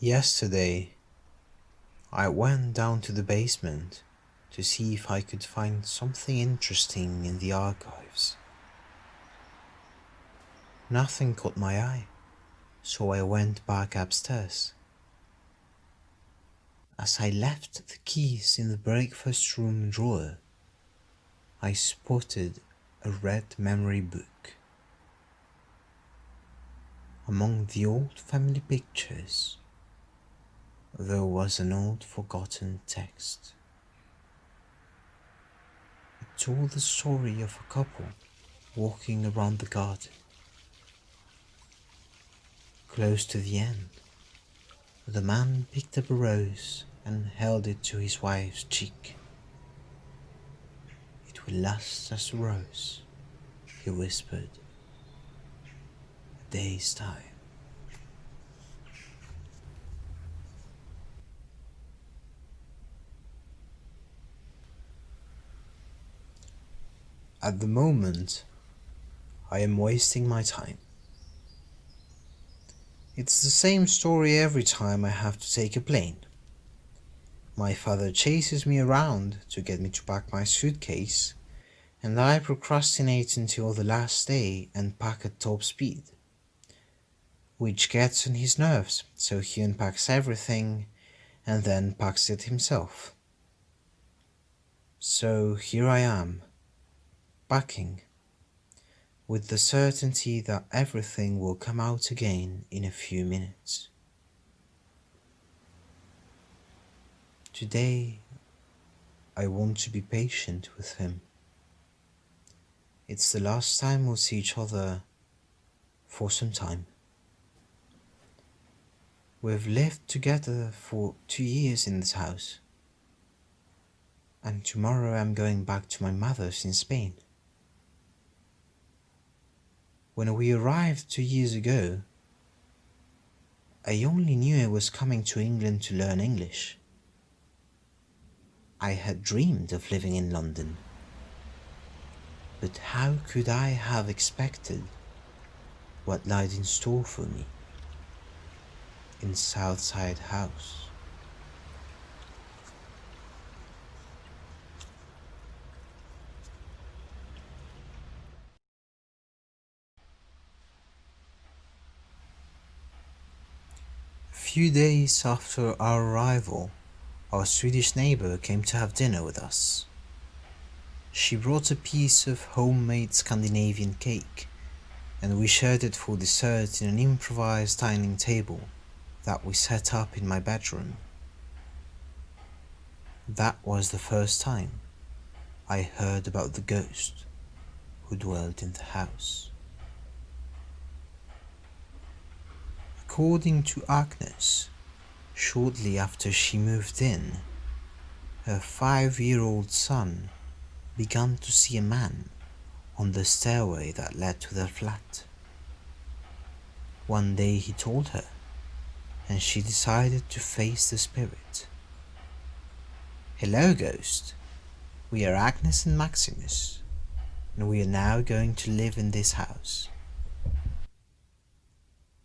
Yesterday, I went down to the basement to see if I could find something interesting in the archives. Nothing caught my eye, so I went back upstairs. As I left the keys in the breakfast room drawer, I spotted a red memory book. Among the old family pictures, there was an old forgotten text. It told the story of a couple walking around the garden. Close to the end, the man picked up a rose and held it to his wife's cheek. "It will last as a rose," he whispered. "A day's time." At the moment, I am wasting my time. It's the same story every time I have to take a plane. My father chases me around to get me to pack my suitcase, and I procrastinate until the last day and pack at top speed, which gets on his nerves, so he unpacks everything and then packs it himself. So here I am, packing, with the certainty that everything will come out again in a few minutes. Today, I want to be patient with him. It's the last time we'll see each other for some time. We've lived together for 2 years in this house, and tomorrow I'm going back to my mother's in Spain. When we arrived 2 years ago, I only knew I was coming to England to learn English. I had dreamed of living in London, but how could I have expected what lied in store for me in Southside House? A few days after our arrival, our Swedish neighbor came to have dinner with us. She brought a piece of homemade Scandinavian cake, and we shared it for dessert in an improvised dining table that we set up in my bedroom. That was the first time I heard about the ghost who dwelled in the house. According to Agnes, shortly after she moved in, her 5-year-old son began to see a man on the stairway that led to their flat. One day he told her, and she decided to face the spirit. "Hello, ghost. We are Agnes and Maximus, and we are now going to live in this house."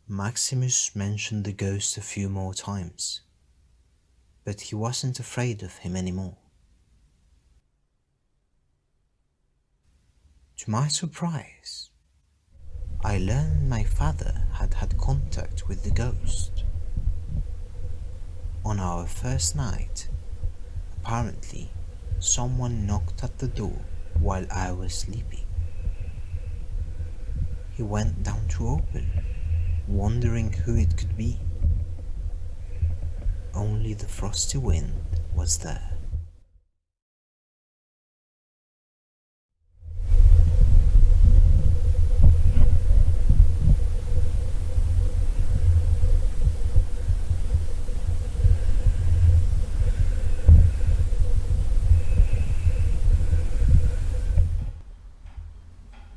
Maximus mentioned the ghost a few more times, but he wasn't afraid of him anymore. To my surprise, I learned my father had had contact with the ghost. On our first night, apparently, someone knocked at the door while I was sleeping. He went down to open, wondering who it could be. Only the frosty wind was there.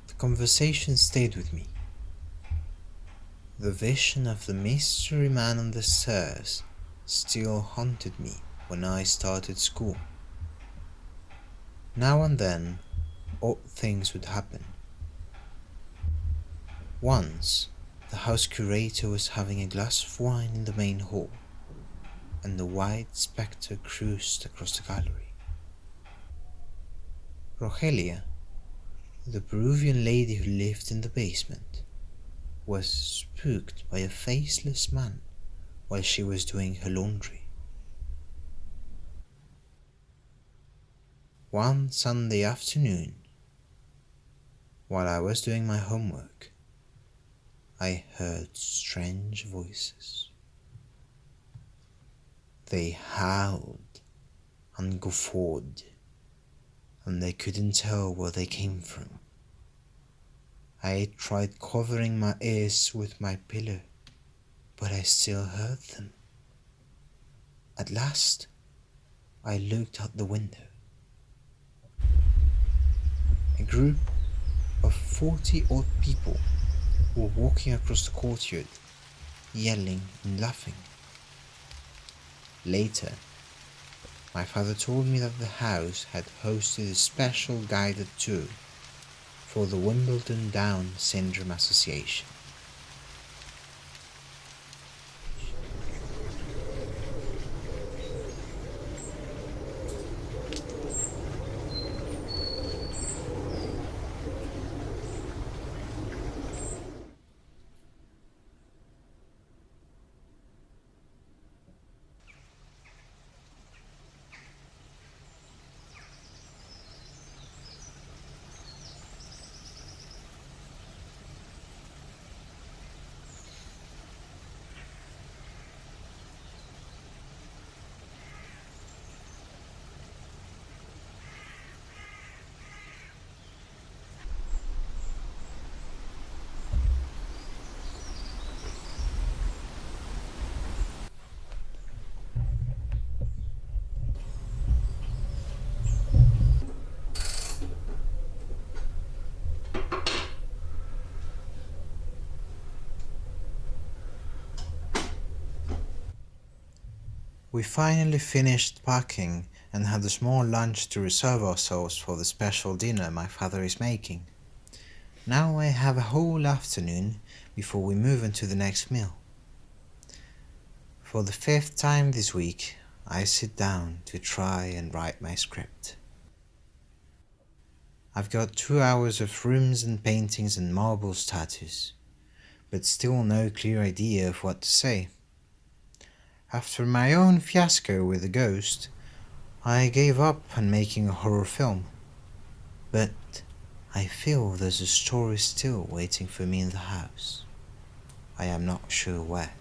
The conversation stayed with me. The vision of the mystery man on the stairs still haunted me when I started school. Now and then, odd things would happen. Once, the house curator was having a glass of wine in the main hall, and the white spectre cruised across the gallery. Rogelia, the Peruvian lady who lived in the basement, was spooked by a faceless man while she was doing her laundry. One Sunday afternoon, while I was doing my homework, I heard strange voices. They howled and guffawed, and I couldn't tell where they came from. I tried covering my ears with my pillow, but I still heard them. At last, I looked out the window. A group of 40-odd people were walking across the courtyard, yelling and laughing. Later, my father told me that the house had hosted a special guided tour for the Wimbledon Down Syndrome Association. We finally finished packing and had a small lunch to reserve ourselves for the special dinner my father is making. Now I have a whole afternoon before we move into the next meal. For the 5th time this week, I sit down to try and write my script. I've got 2 hours of rooms and paintings and marble statues, but still no clear idea of what to say. After my own fiasco with the ghost, I gave up on making a horror film. But I feel there's a story still waiting for me in the house. I am not sure where.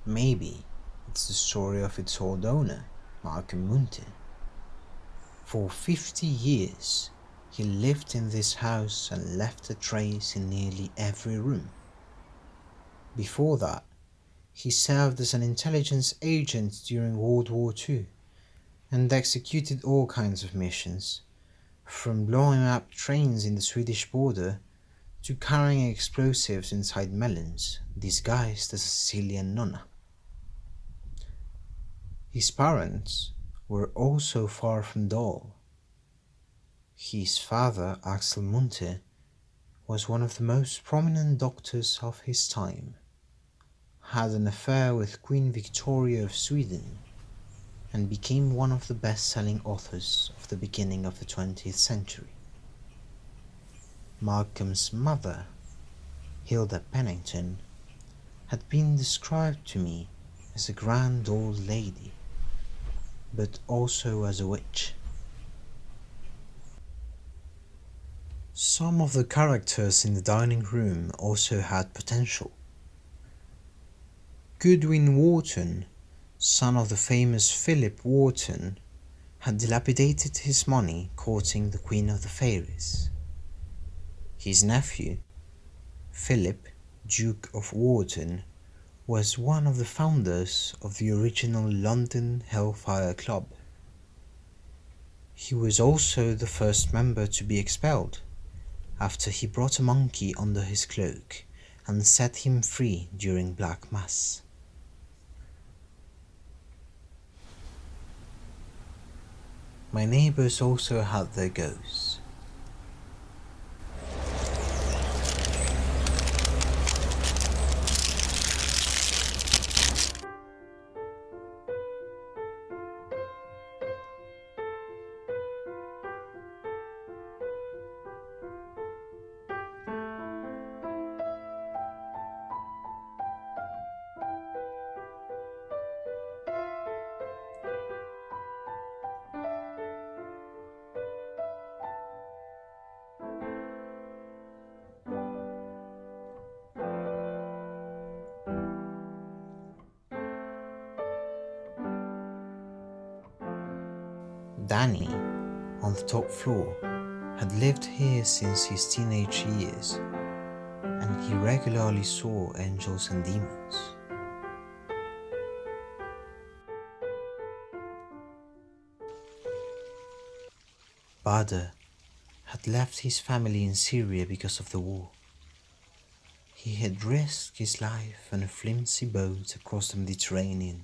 Maybe it's the story of its old owner, Malcolm Munte. For 50 years, he lived in this house and left a trace in nearly every room. Before that, he served as an intelligence agent during World War II and executed all kinds of missions, from blowing up trains in the Swedish border to carrying explosives inside melons disguised as a Sicilian nonna. His parents were also far from dull. His father, Axel Munthe, was one of the most prominent doctors of his time, had an affair with Queen Victoria of Sweden, and became one of the best-selling authors of the beginning of the 20th century. Malcolm's mother, Hilda Pennington, had been described to me as a grand old lady, but also as a witch. Some of the characters in the dining room also had potential. Goodwin Wharton, son of the famous Philip Wharton, had dilapidated his money courting the Queen of the Fairies. His nephew, Philip, Duke of Wharton, was one of the founders of the original London Hellfire Club. He was also the first member to be expelled, after he brought a monkey under his cloak and set him free during Black Mass. My neighbors also had their ghosts. Danny, on the top floor, had lived here since his teenage years, and he regularly saw angels and demons. Bader had left his family in Syria because of the war. He had risked his life on a flimsy boat across the Mediterranean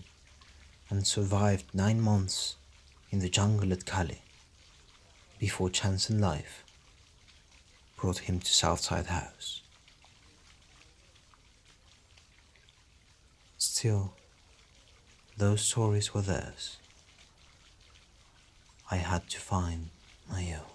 and survived 9 months in the jungle at Calais before chance and life brought him to Southside House. Still, those stories were theirs. I had to find my own.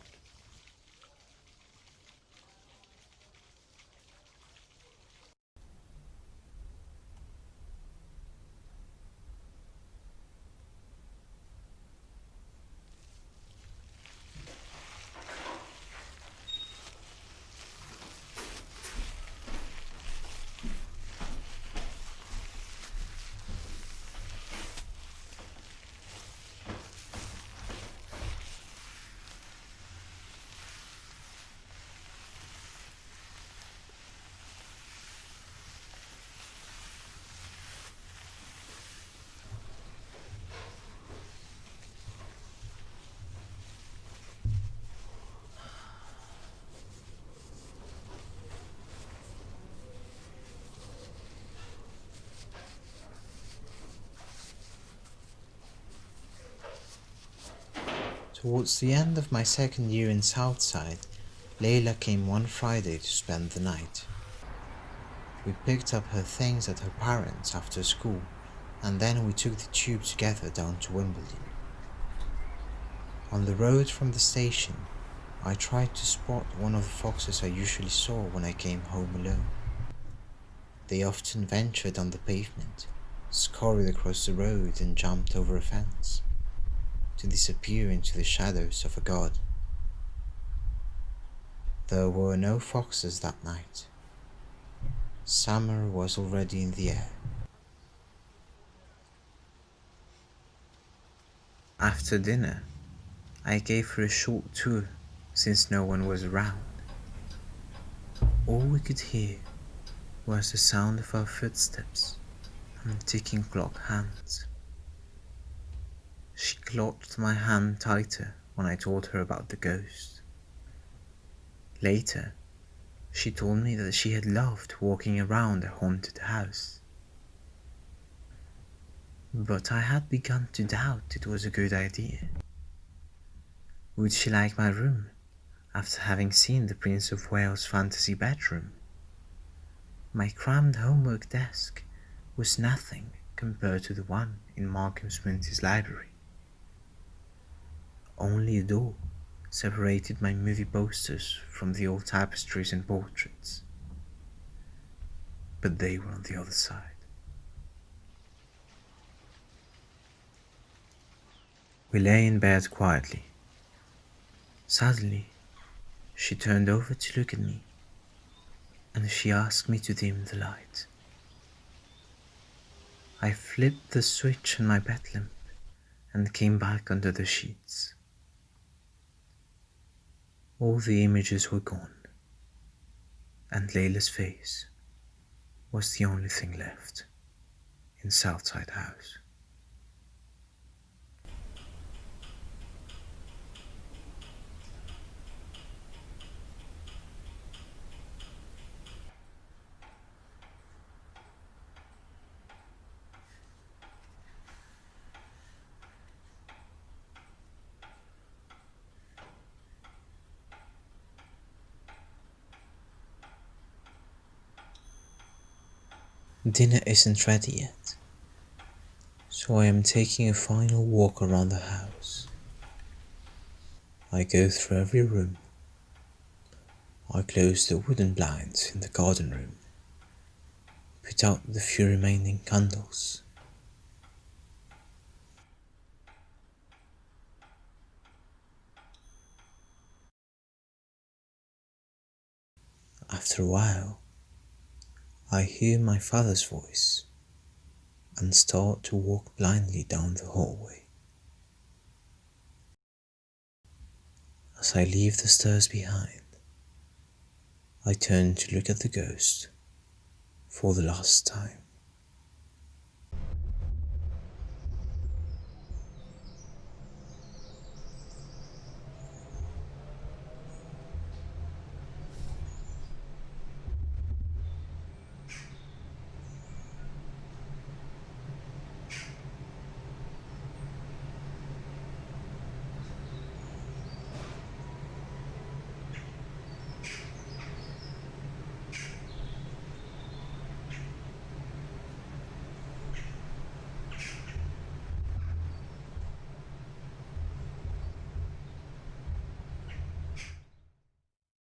Towards the end of my second year in Southside, Layla came one Friday to spend the night. We picked up her things at her parents' after school, and then we took the tube together down to Wimbledon. On the road from the station, I tried to spot one of the foxes I usually saw when I came home alone. They often ventured on the pavement, scurried across the road and jumped over a fence, to disappear into the shadows of a god. There were no foxes that night. Summer was already in the air. After dinner, I gave her a short tour since no one was around. All we could hear was the sound of our footsteps and the ticking clock hands. She clutched my hand tighter when I told her about the ghost. Later, she told me that she had loved walking around a haunted house. But I had begun to doubt it was a good idea. Would she like my room after having seen the Prince of Wales' fantasy bedroom? My crammed homework desk was nothing compared to the one in Markham Sminty's library. Only a door separated my movie posters from the old tapestries and portraits. But they were on the other side. We lay in bed quietly. Suddenly, she turned over to look at me, and she asked me to dim the light. I flipped the switch on my bed lamp and came back under the sheets. All the images were gone, and Layla's face was the only thing left in Southside House. Dinner isn't ready yet, so I am taking a final walk around the house. I go through every room. I close the wooden blinds in the garden room, put out the few remaining candles. After a while, I hear my father's voice and start to walk blindly down the hallway. As I leave the stairs behind, I turn to look at the ghost for the last time.